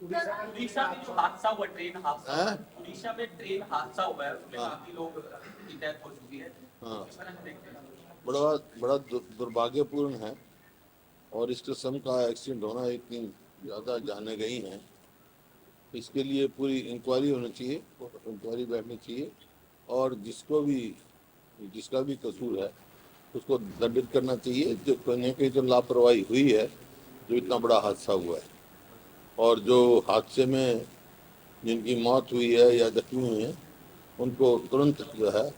उड़ीसा में जो हादसा हुआ, ट्रेन हादसा, हैं? उड़ीसा में ट्रेन हादसा हुआ है, उसमें हाँ काफी लोग की डेथ हो चुकी है। हाँ, इस तरह से देखते हैं। बड़ा बड़ा दुर्भाग्यपूर्ण है। और इस किस्म का एक्सीडेंट होना, इतनी ज़्यादा जाने गई हैं, इसके लिए पूरी इंक्वायरी होनी चाहिए, इंक्वायरी बैठनी चाहिए। और जिसका भी कसूर है उसको दंडित करना चाहिए। जो कहीं ना कहीं जो लापरवाही हुई है, जो इतना बड़ा हादसा हुआ है, और जो हादसे में जिनकी मौत हुई है या जख्मी हुए हैं, उनको तुरंत जो है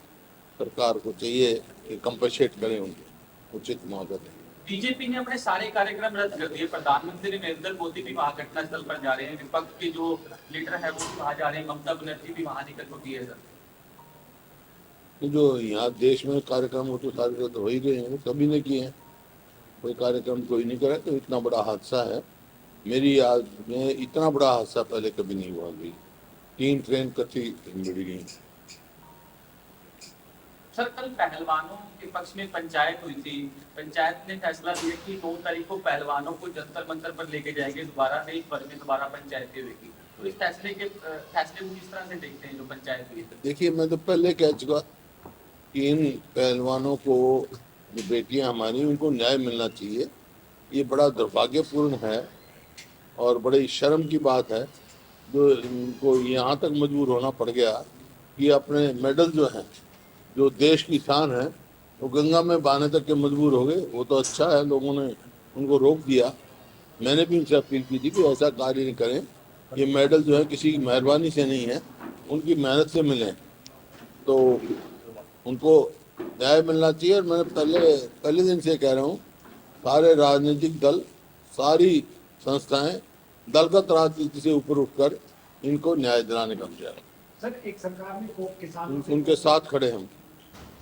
सरकार को चाहिए कि कंपनसेट करें, उनको उचित मुआवजा दें। बीजेपी ने अपने सारे कार्यक्रम रद्द कर दिए। प्रधानमंत्री नरेंद्र मोदी भी वहां घटनास्थल पर जा रहे हैं, विपक्ष के जो लीडर है वो भी वहां जा रहे हैं, ममता बनर्जी भी वहां निकल चुकी है सर। तो जो यहाँ देश में कार्यक्रम हो तो सारे तो हो ही गए हैं, सभी ने किए हैं। कोई कार्यक्रम कोई नहीं करे, तो इतना बड़ा हादसा है। मेरी याद में इतना बड़ा हादसा पहले कभी नहीं हुआ भी। 3 ट्रेन कच्ची जुड़ी गई। सर कल पहलवानों के पक्ष में पंचायत हुई थी। पंचायत ने फैसला लिया कि 9 तारीख को पहलवानों को जंतर मंतर पर लेके जाएंगे, दोबारा देश भर में दोबारा पंचायतें हुई। तो इस फैसले को किस तरह से देखते हैं जो पंचायत हुई? देखिए, मैं तो पहले कह चुका कि इन पहलवानों को, जो बेटियां हमारी, उनको न्याय मिलना चाहिए। ये बड़ा दुर्भाग्यपूर्ण है और बड़ी शर्म की बात है जो इनको यहाँ तक मजबूर होना पड़ गया कि अपने मेडल जो हैं, जो देश की शान है, वो गंगा में बहाने तक के मजबूर हो गए। वो तो अच्छा है, लोगों ने उनको रोक दिया। मैंने भी उनसे अपील की थी कि ऐसा कार्य नहीं करें। ये मेडल जो है किसी की मेहरबानी से नहीं है, उनकी मेहनत से मिले। तो उनको न्याय मिलना चाहिए। और मैंने पहले दिन से कह रहा हूँ, सारे राजनीतिक दल, सारी संस्थाएं दलगत राजनीति से ऊपर उठकर इनको न्याय दिलाने का प्रयास। सर एक सरकार ने किसानों से उनके साथ खड़े हम।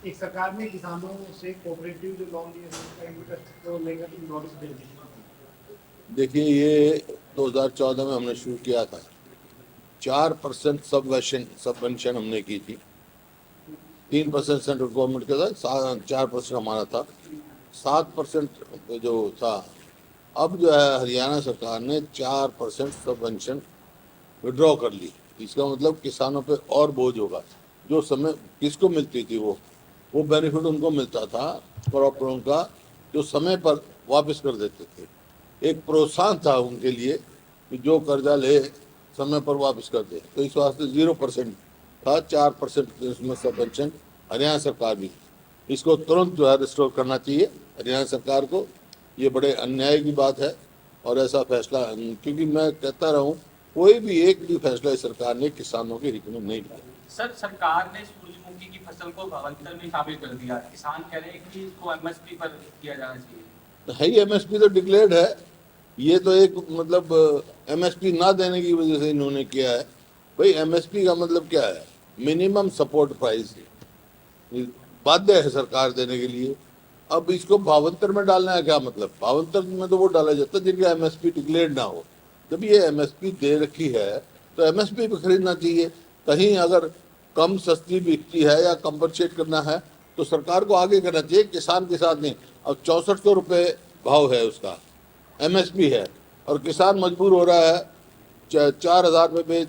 एक सरकार ने किसानों से कोऑपरेटिव जो लोन लिए उसका इंटरेस्ट को लेकर नोटिस दे दिया। देखिए, ये 2014 में हमने शुरू किया था। 4% सबवेंशन हमने की थी। 3% सेंट्रल गवर्नमेंट का था, 4% हमारा था, 7% जो था। अब जो है हरियाणा सरकार ने 4% सबवेंशन विड्रॉ कर ली। इसका मतलब किसानों पे और बोझ होगा। जो समय किसको मिलती थी, वो बेनिफिट उनको मिलता था, क्रॉप का, जो समय पर वापस कर देते थे। एक प्रोत्साहन था उनके लिए कि जो कर्जा ले समय पर वापस कर दे। तो इस वास्ते 0% था, 4% इसमें सबवेंशन हरियाणा सरकार भी। इसको तुरंत जो है रिस्टोर करना चाहिए हरियाणा सरकार को। ये बड़े अन्याय की बात है। और ऐसा फैसला, क्योंकि मैं कहता रहा हूँ, कोई भी एक भी फैसला इस सरकार ने किसानों के हित में नहीं लिया। सर सरकार ने सूरजमुखी की फसल को भावांतर में शामिल कर दिया। किसान कह रहे हैं कि इसको एमएसपी पर किया जाना चाहिए। है ही, एमएसपी तो डिक्लेयर्ड है। ये तो एक मतलब एमएसपी ना देने की वजह से इन्होंने किया है। भाई, एमएसपी का मतलब क्या है? मिनिमम सपोर्ट प्राइस बाध्य है सरकार देने के लिए। अब इसको भावांतर में डालना है, क्या मतलब? भावांतर में तो वो डाला जाता है जिनका एमएसपी डिक्लेयर्ड ना हो। जब ये एमएसपी दे रखी है तो एमएसपी भी खरीदना चाहिए। कहीं अगर कम सस्ती बिकती है या कंपनसेट करना है तो सरकार को आगे करना चाहिए, किसान के साथ नहीं। अब 6400 रुपये भाव है उसका, एमएसपी है, और किसान मजबूर हो रहा है 4000 में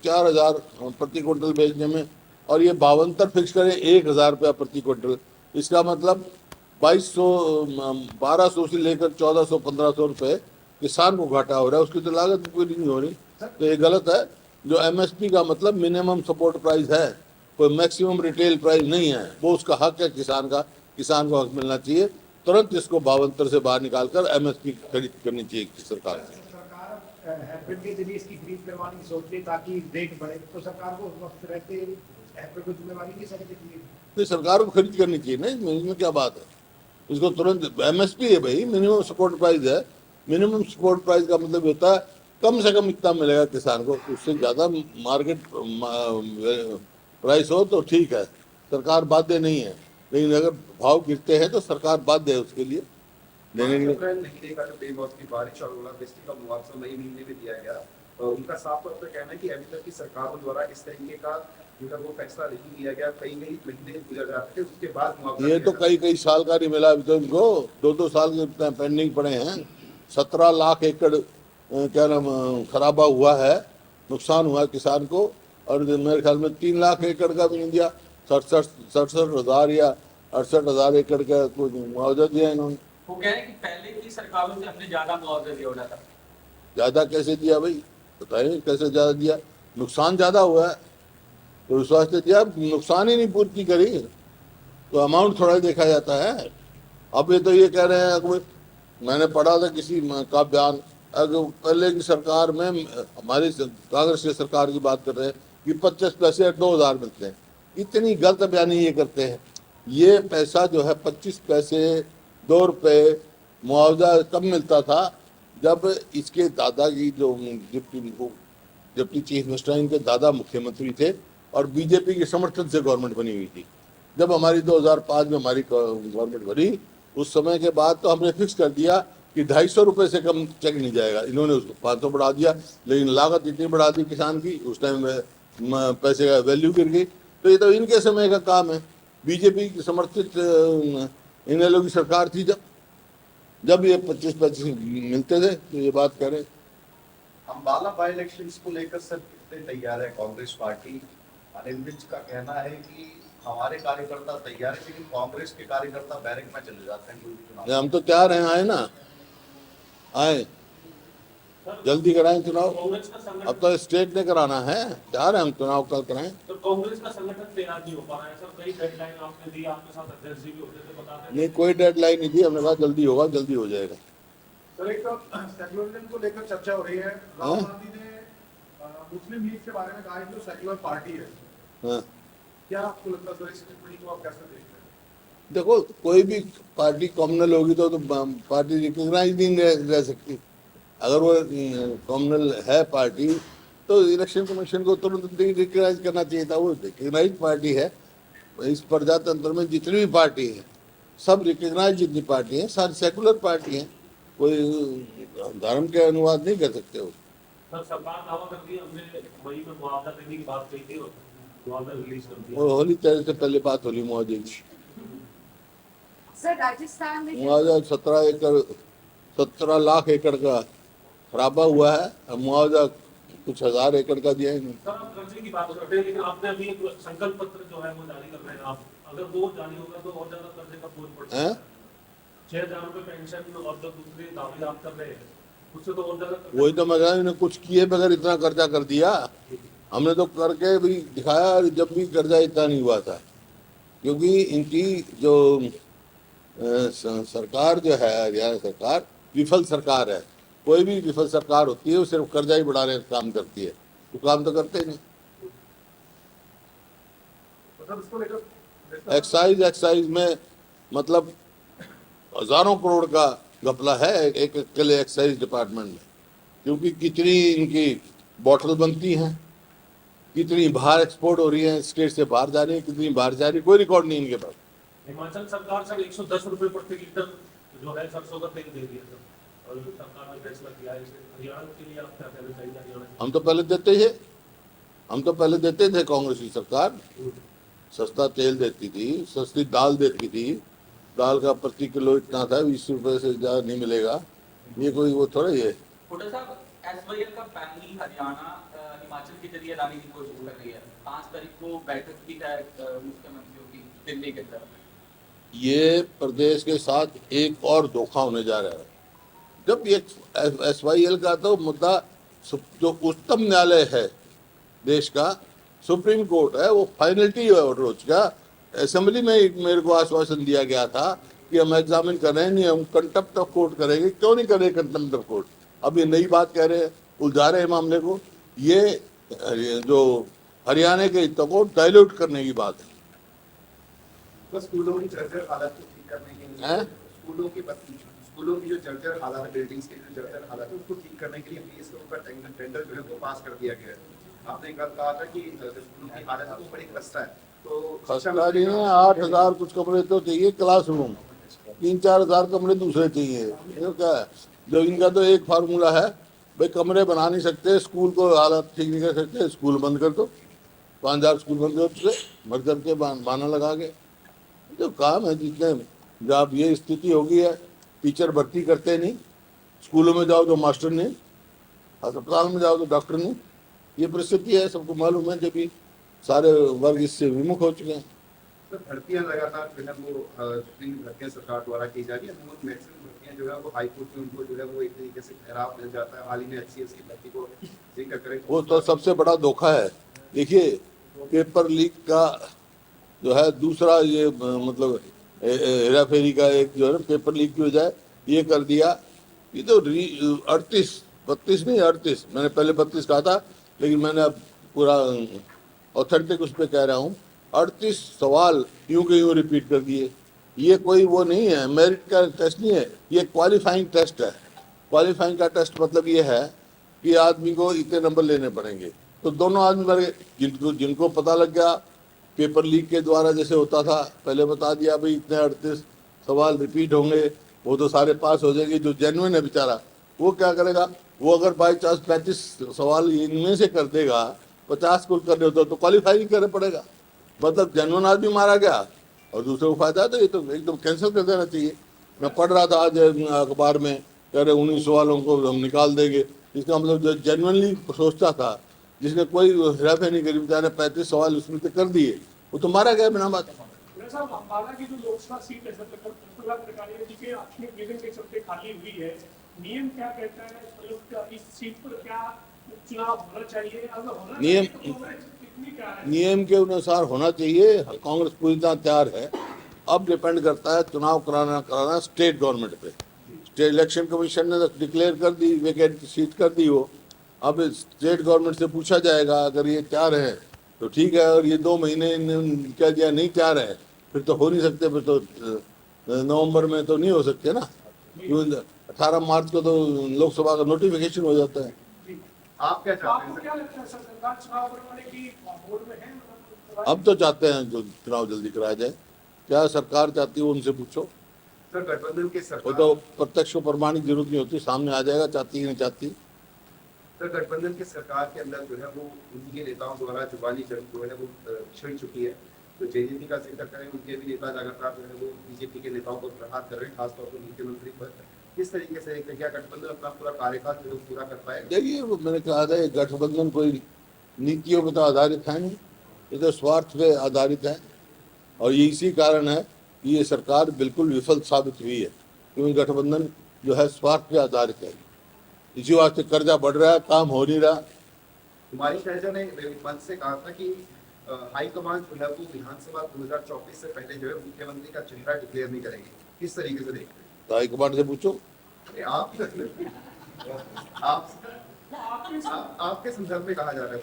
4000 प्रति क्विंटल बेचने में। और ये भावांतर फिक्स करें 1000 रुपया प्रति क्विंटल। इसका मतलब 1200 से लेकर 1400 1500 रुपये किसान को घाटा हो रहा है, उसकी तो लागत पूरी नहीं हो रही। तो ये गलत है। जो एमएसपी का मतलब मिनिमम सपोर्ट प्राइस है, कोई मैक्सिमम रिटेल प्राइस नहीं है। वो उसका हक है किसान का, किसान को हक मिलना चाहिए। तुरंत इसको भावांतर से बाहर निकालकर एमएसपी खरीद करनी चाहिए सरकार से। सरकार हाइब्रिड के जरिए इसकी खरीद करवाने की सोच रही ताकि रेट बढ़े, तो सरकार को उस वक्त रहते हाइब्रिड को जिम्मेवारी नहीं सकती। तो सरकार को खरीद करनी चाहिए ना, इसमें क्या बात है? इसको तुरंत, एमएसपी है भाई, मिनिमम सपोर्ट प्राइस है। मिनिमम सपोर्ट प्राइस का मतलब होता है कम से कम इतना मिलेगा किसान को, उससे ज़्यादा मार्केट प्राइस हो तो ठीक है, सरकार बाध्य नहीं है। लेकिन अगर भाव गिरते हैं तो सरकार बाध्य है उसके लिए देने के लिए। अप्रैल महीने का जो बेमौसमी बारिश और ओलावृष्टि का मुआवजा मई महीने में दिया गया, उनका साफ तौर पर कहना है कि अभी तक की सरकारों द्वारा इस तरीके का जो है वो फैसला नहीं लिया गया। कई महीने गुजर जाते थे, उसके बाद मुआवजा ये तो कई साल का नहीं मिला अभी तो इनको। 2 साल के पेंडिंग पड़े हैं। 17 लाख एकड़ क्या नाम खराबा हुआ है, नुकसान हुआ है किसान को, और मेरे ख्याल में 3 लाख एकड़ का भी नहीं दिया, 67,000 या 68,000 एकड़ का कुछ मुआवजा दिया इन्होंने। वो कह रहे हैं कि पहले की सरकारों से हमने ज्यादा मुआवजा दिया होना था। ज्यादा कैसे दिया भाई, बताइए कैसे ज्यादा दिया? नुकसान ज्यादा हुआ है तो इस वास्ते दिया, नुकसान ही नहीं पूर्ति करी तो अमाउंट थोड़ा ही देखा जाता है। अब ये तो ये कह रहे हैं कि मैंने पढ़ा था किसी का बयान, अगर पहले की सरकार में, हमारी कांग्रेस की सरकार की बात कर रहे हैं कि 25 पैसे 2,000 मिलते हैं। इतनी गलत बयानी ये करते हैं। ये पैसा जो है 25 पैसे 2 रुपए मुआवजा कब मिलता था, जब इसके दादा की जो डिप्टी चीफ मिनिस्टर इनके दादा मुख्यमंत्री थे और बीजेपी के समर्थन से गवर्नमेंट बनी हुई थी। जब हमारी 2005 में हमारी गवर्नमेंट बनी, उस समय के बाद तो हमने फिक्स कर दिया कि 250 रुपये से कम चेक नहीं जाएगा। इन्होंने उसको 500 बढ़ा दिया, लेकिन लागत इतनी बढ़ा दी किसान की, उस टाइम में पैसे का वैल्यू गिर गई। तो ये तो इनके समय का काम है। बीजेपी की समर्थित इन लोगों की सरकार थी जब ये 25 मिलते थे, तो ये बात करें। अम्बाला बाई इलेक्शंस को लेकर सर कितने तैयार है कांग्रेस पार्टी? अनिल विज का कहना है कि हमारे कार्यकर्ता तैयार है, लेकिन कांग्रेस के कार्यकर्ता बैरक में चले जाते हैं कोई भी चुनाव। हम तो तैयार हैं, आए ना, आए जल्दी कराएं चुनाव। कांग्रेस का संगठन, अब तो स्टेट ने कराना है, तैयार है हम, चुनाव कल कराएं। तो कांग्रेस का संगठन तैयार नहीं हो पा रहा है सर। कई डेडलाइन आपने दी, आपके साथ अध्यक्ष जी भी होते थे, बताते नहीं, कोई डेडलाइन नहीं दी, हमने कहा जल्दी होगा, जल्दी हो जाएगा। सर एक तो सेक्युलरिज्म को लेकर चर्चा हो रही है। राहुल गांधी ने मुस्लिम लीग के बारे में कहा है कि जो सेक्युलर पार्टी है, हाँ, क्या आपको लगता है सर इस टिप्पणी को आप कैसे देखते हैं? देखो कोई भी पार्टी कॉमनल होगी तो पार्टी रिकॉग्नाइज नहीं रह सकती। अगर वो कॉमनल है पार्टी तो इलेक्शन कमीशन को तुरंत रिकॉग्नाइज करना चाहिए था। वो रिकॉग्नाइज पार्टी है। इस प्रजातंत्र में जितनी भी पार्टी है सब रिकॉग्नाइज, जितनी पार्टी है सारी सेकुलर पार्टी है, कोई धर्म के अनुवाद नहीं कर सकते वो। सर सरकार दावा करती है हमने मई में मुआवजा देने की बात कही थी और मुआवजा रिलीज कर दिया। वो होली तरह से पहले बात होली मुआवजे की। सर राजस्थान में मुआवजा 17 लाख एकड़ का खराबा हुआ है, मुआवजा कुछ 1000 एकड़ का दिया है इन्होंने। सर आप कर्जे की बात करते हैं, लेकिन आपने अभी एक संकल्प पत्र जो है वो जारी कर रहे हैं आप। अगर वो जारी होगा तो और ज्यादा कर्जे का बोझ बढ़ सकता है। 6,000 रुपए पेंशन और जो दूसरे दावे आप कर रहे हैं उससे तो और ज्यादा। वही तो मैं कह रहा हूं, इन्होंने कुछ किए बगैर इतना कर्जा कर दिया। हमने तो करके भी दिखाया, जब भी कर्जा इतना नहीं हुआ था, क्योंकि इनकी जो सरकार जो है, हरियाणा सरकार विफल सरकार है। कोई भी विफल सरकार होती है वो सिर्फ कर्जा ही बढ़ाने का काम करती है, तो काम तो करते ही नहीं। मतलब इसको लेकर एक्साइज में मतलब हजारों करोड़ का घपला है एक अकेले एक्साइज डिपार्टमेंट में, क्योंकि कितनी इनकी बॉटल बनती हैं, कितनी बाहर एक्सपोर्ट हो रही है, स्टेट से बाहर जा रही है, कितनी बाहर जा रही है, कोई रिकॉर्ड नहीं इनके पास। हिमाचल सरकार सर 110 रुपए प्रति लीटर जो है सरसों का तेल दे दिया सर, और सरकार ने फैसला किया है इसे। हरियाणा के लिए आप क्या कहना चाहिए? हरियाणा हम तो पहले देते थे, कांग्रेस की सरकार सस्ता तेल देती थी, सस्ती दाल देती थी। दाल का प्रति किलो इतना था, 20 रुपए से ज्यादा नहीं मिलेगा। ये कोई वो थोड़ा ही है। हुड्डा साहब, एसवाईएल का पैनल हरियाणा हिमाचल के जरिए लाने की कोशिश कर रही है। 5 तारीख को बैठक की है मुख्यमंत्रियों की दिल्ली के अंदर। ये प्रदेश के साथ एक और धोखा होने जा रहा है। जब ये एसवाईएल का तो मुद्दा जो उच्चतम न्यायालय है देश का, सुप्रीम कोर्ट है, वो फाइनलिटी है रोज का। असेंबली में मेरे को आश्वासन दिया गया था कि हम एग्जामिन कर रहे हैं, नहीं हम कंटेम्प्ट ऑफ कोर्ट करेंगे। क्यों नहीं करें कंटेम्प्ट ऑफ कोर्ट? अब ये नई बात कह रहे हैं, उलझा रहे हैं मामले को। ये जो हरियाणा के हितों को डाइल्यूट करने की बात है। बस स्कूलों की जर्जर हालत को ठीक करने के लिए, स्कूलों की जो जर्जर हालत है, बिल्डिंग्स की जो जर्जर हालत है, उसको ठीक करने के लिए पीएस का टेंडर जो है वो पास कर दिया गया है। आपने कल कहा था कि स्कूलों की हालत तो बड़ी खस्ता है, तो खस्ता नहीं है। 8,000 कुछ कमरे तो चाहिए क्लासरूम, 3-4 हजार कमरे दूसरे चाहिए। ये क्या है? जो इनका तो एक फार्मूला है, भाई कमरे बना नहीं सकते, स्कूल को हालत ठीक नहीं कर सकते, स्कूल बंद कर दो। 5,000 स्कूल बंद कर भर करके बहाना लगा के जो काम है। जितने जब ये स्थिति होगी है, टीचर भर्ती करते नहीं, स्कूलों में जाओ जो मास्टर नहीं, अस्पताल में जाओ तो डॉक्टर नहीं। ये परिस्थिति है, सबको मालूम है, जब भी सारे वर्ग इससे विमुख हो चुके हैं। सर भर्तियां लगातार जो है वो जितनी भी भर्तियां सरकार द्वारा की जा रही है वो मैक्सिमम भर्तियां जो है वो हाई कोर्ट में उनको जो है वो एक तरीके से ठहराव मिल जाता है। हाल ही में HCS की भर्ती को जिक्र करें वो तो सबसे बड़ा धोखा है। देखिए, पेपर लीक का जो है दूसरा ये मतलब हेरा फेरी का एक जो है ना, पेपर लीक की वजह ये कर दिया। ये तो 32 नहीं 38, मैंने पहले 32 कहा था, लेकिन मैंने अब पूरा ऑथेंटिक उस पर कह रहा हूँ, 38 सवाल यूं के यूं रिपीट कर दिए। ये कोई वो नहीं है, मेरिट का टेस्ट नहीं है, ये क्वालिफाइंग टेस्ट है। क्वालिफाइंग का टेस्ट मतलब ये है कि आदमी को इतने नंबर लेने पड़ेंगे। तो दोनों आदमी मर गए। जिनको पता लग गया पेपर लीक के द्वारा, जैसे होता था पहले बता दिया भाई इतने 38 सवाल रिपीट होंगे, वो तो सारे पास हो जाएंगे। जो जेन्युइन है बेचारा, वो क्या करेगा? वो अगर बाई चांस 35 सवाल इनमें से कर देगा, 50 को करने होता तो क्वालिफाई नहीं करना पड़ेगा। मतलब जेन्युइन आदमी मारा गया और दूसरे को फायदा है, तो ये तो एकदम कैंसिल कर देना चाहिए। मैं पढ़ रहा था आज अखबार में, कह रहे 19 सवालों को हम निकाल देंगे। इसका मतलब जो जेन्युइनली सोचता था, जिसने कोई हेराफेरी नहीं करी, बेचारे 35 सवाल उसमें से कर दिए, वो तो मारा गया बिना बात। साहब अम्बाला की जो लोकसभा सीट है सर प्रफुल्ल कटारिया जी के अपने निधन के चलते खाली हुई है, नियम क्या कहता है मतलब इस सीट पर क्या चुनाव होना चाहिए? अगर होना नियम चाहिए तो कांग्रेस कितनी क्या है? नियम के अनुसार होना चाहिए। कांग्रेस पूरी तरह तैयार है। अब डिपेंड करता है चुनाव कराना स्टेट गवर्नमेंट पे। स्टेट इलेक्शन कमीशन ने तो डिक्लेयर कर दी, वेकेंट सीट कर दी वो। अब स्टेट गवर्नमेंट से पूछा जाएगा, अगर ये तैयार है तो ठीक है, और ये 2 महीने क्या दिया नहीं तैयार है, फिर तो हो नहीं सकते। फिर तो नवंबर में तो नहीं हो सकते ना, 18 मार्च को तो लोकसभा का नोटिफिकेशन हो जाता है। आप क्या चाहते हैं आपको क्या लगता है सर सरकार चुनाव करवाने की मूड में है? अब तो चाहते हैं जो चुनाव जल्दी कराया जाए। क्या सरकार चाहती है उनसे पूछो। सर गठबंधन के वो सरकार तो प्रत्यक्ष को प्रमाणित जरूरत नहीं होती, सामने आ जाएगा चाहती है नहीं चाहती। सर गठबंधन की सरकार के अंदर जो है वो उनके नेताओं द्वारा जुबानी जंग जो है वो छिड़ चुकी है। तो जेजेपी का जिक्र करें, उनके भी नेता लगातार जो है वो बीजेपी के नेताओं पर प्रहार कर रहे हैं, खासतौर पर मुख्यमंत्री पर। किस तरीके से क्या गठबंधन अपना पूरा कार्यकाल जो है वो पूरा कर पाएगा? देखिए, वो मैंने कहा था, ये गठबंधन कोई नीतियों पर तो आधारित है नहीं, ये तो स्वार्थ पे आधारित है। और ये इसी कारण है कि ये सरकार बिल्कुल विफल साबित हुई है, क्योंकि गठबंधन जो है स्वार्थ पे आधारित है। इसी वास्ते कर्जा बढ़ रहा है, काम हो नहीं रहा। कुमारी शैलजा ने मंच से कहा था कि हाईकमान जो है वो विधानसभा 2024 से पहले जो है मुख्यमंत्री का चेहरा डिक्लेयर नहीं करेंगे। किस तरीके से देखते हैं? तो हाईकमान से पूछो। आप आपके संदर्भ में कहा जा रहा है।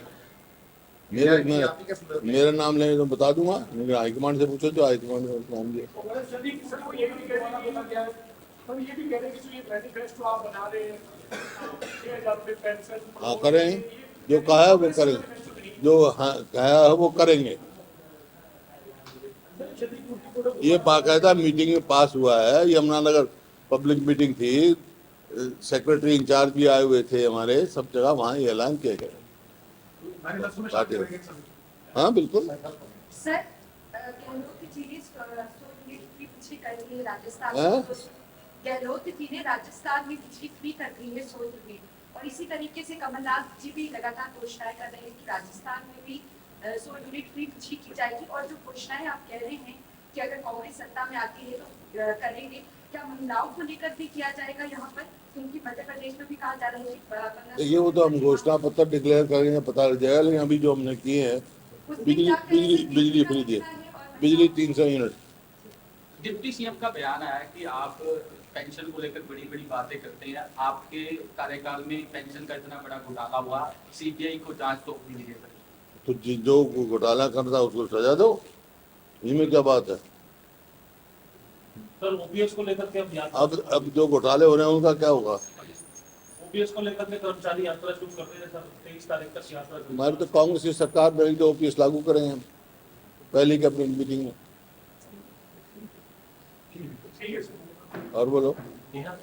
मेरा नाम लेंगे तो बता दूंगा, लेकिन हाईकमान से पूछो, जो हाईकमान ने नाम दिया। ये भी कहना बोला गया है, पर ये भी कह रहे हैं कि जो ये मैनिफेस्टो आप बना रहे हैं 6,000 रुपये पेंशन, हाँ करें, जो कहा है वो करें, जो हाँ कहा है वो करेंगे। ये बाकायदा मीटिंग में पास हुआ है। यमुनानगर पब्लिक मीटिंग थी, सेक्रेटरी इंचार्ज भी आए हुए थे हमारे, सब जगह वहाँ ये ऐलान किया गया। हाँ बिल्कुल। सर गहलोत जी ने की पिछली कर दी है राजस्थान हाँ? में। गहलोत जी ने राजस्थान में बिजली फ्री कर दी है 100 यूनिट, और इसी तरीके से कमलनाथ जी भी लगातार घोषणाएं कर रहे हैं कि राजस्थान में भी 100 यूनिट फ्री बिजली की जाएगी। और जो घोषणाएं आप कह रहे हैं कि अगर कांग्रेस सत्ता में आती है तो करेंगे, क्या महिलाओं को लेकर भी किया जाएगा यहाँ पर? क्योंकि मध्य प्रदेश में भी कहा जा रहा है कि ये वो तो हम घोषणा पत्र डिक्लेयर करेंगे, पता लग जाएगा। लेकिन अभी जो हमने किए हैं, बिजली फ्री दी, बिजली 300 यूनिट। डिप्टी सीएम का बयान आया है कि आप पेंशन को लेकर बड़ी बड़ी बातें करते हैं। आपके कार्यकाल में पेंशन का इतना बड़ा घोटाला हुआ, सीबीआई को जांच तो होनी नहीं है। तो जो घोटाला करता है उसको सजा दो, इसमें क्या बात है? सर ओपीएस को लेकर के अब जो घोटाले हो रहे हैं उनका क्या होगा? ओपीएस को लेकर के कर्मचारी यात्रा शुरू कर रहे हैं सर, 23 तारीख तक यात्रा। हमारे तो कांग्रेस की सरकार में तो ओपीएस लागू करेंगे हम पहली कैबिनेट मीटिंग में। ठीक है सर। और बोलो। ठीक है।